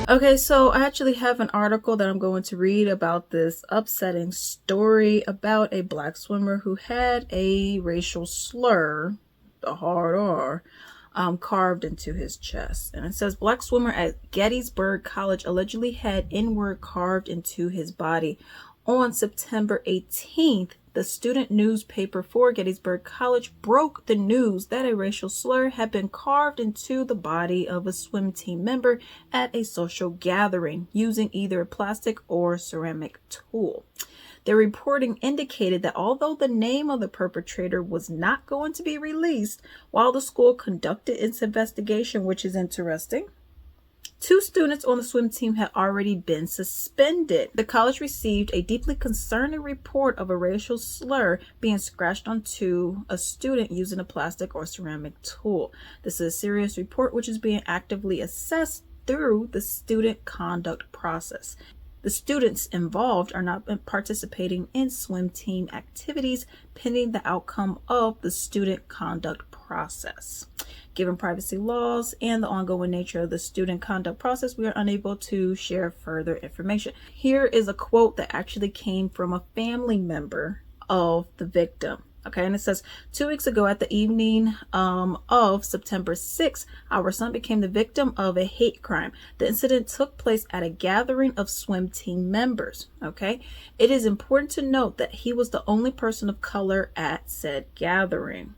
Okay, so I actually have an article that I'm going to read about this upsetting story about a black swimmer who had a racial slur, the hard R, carved into his chest. And it says, black swimmer at Gettysburg College allegedly had N-word carved into his body. On September 18th, the student newspaper for Gettysburg College broke the news that a racial slur had been carved into the body of a swim team member at a social gathering using either a plastic or ceramic tool. Their reporting indicated that although the name of the perpetrator was not going to be released while the school conducted its investigation, which is interesting, 2 students on the swim team had already been suspended. The college received a deeply concerning report of a racial slur being scratched onto a student using a plastic or ceramic tool. This is a serious report which is being actively assessed through the student conduct process. The students involved are not participating in swim team activities pending the outcome of the student conduct process. Given privacy laws and the ongoing nature of the student conduct process, we are unable to share further information. Here is a quote that actually came from a family member of the victim. Okay, and it says, 2 weeks ago at the evening of September 6th, our son became the victim of a hate crime. The incident took place at a gathering of swim team members. Okay, it is important to note that he was the only person of color at said gathering.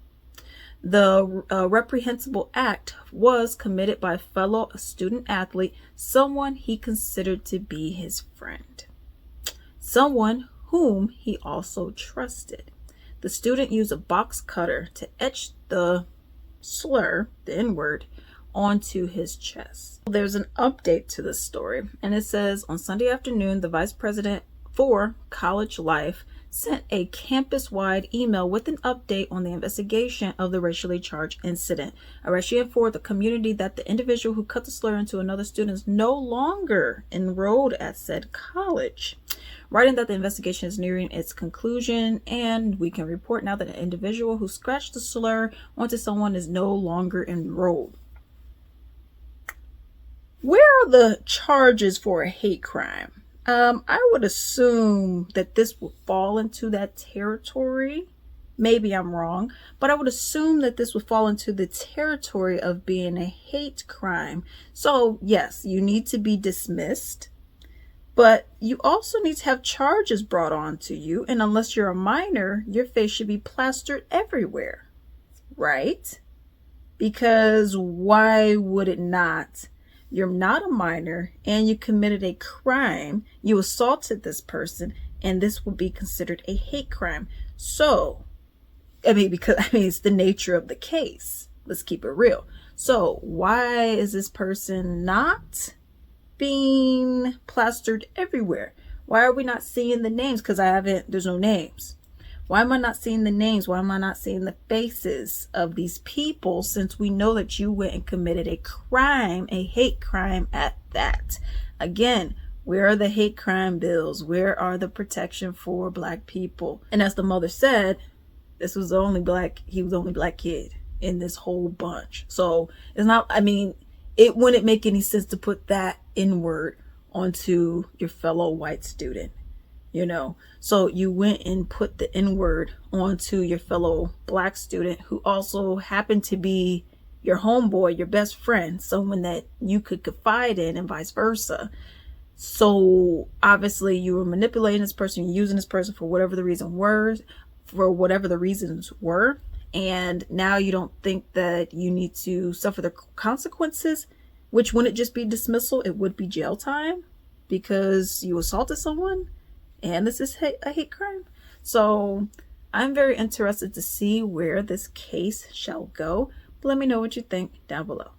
The reprehensible act was committed by a fellow student athlete, someone he considered to be his friend, someone whom he also trusted. The student used a box cutter to etch the slur, the N-word, onto his chest. There's an update to this story, and it says, on Sunday afternoon, the vice president for College Life sent a campus-wide email with an update on the investigation of the racially charged incident. She informed the community that the individual who cut the slur into another student is no longer enrolled at said college, writing that the investigation is nearing its conclusion, and we can report now that an individual who scratched the slur onto someone is no longer enrolled. Where are the charges for a hate crime? I would assume that this would fall into that territory. Maybe I'm wrong, but I would assume that this would fall into the territory of being a hate crime. So yes, you need to be dismissed, but you also need to have charges brought on to you. And unless you're a minor, your face should be plastered everywhere, right? Because why would it not? You're not a minor and you committed a crime. You assaulted this person, and this would be considered a hate crime. So, because it's the nature of the case. Let's keep it real. So why is this person not being plastered everywhere? Why are we not seeing the names? Because there's no names. Why am I not seeing the names? Why am I not seeing the faces of these people, since we know that you went and committed a crime, a hate crime at that? Again, where are the hate crime bills? Where are the protection for black people? And as the mother said, he was the only black kid in this whole bunch. So it's not, it wouldn't make any sense to put that N-word onto your fellow white student. So you went and put the N-word onto your fellow black student, who also happened to be your homeboy, your best friend, someone that you could confide in, and vice versa. So obviously you were manipulating this person, using this person for whatever the reasons were. And now you don't think that you need to suffer the consequences, which wouldn't just be dismissal, it would be jail time because you assaulted someone. And this is a hate crime. So I'm very interested to see where this case shall go. But let me know what you think down below.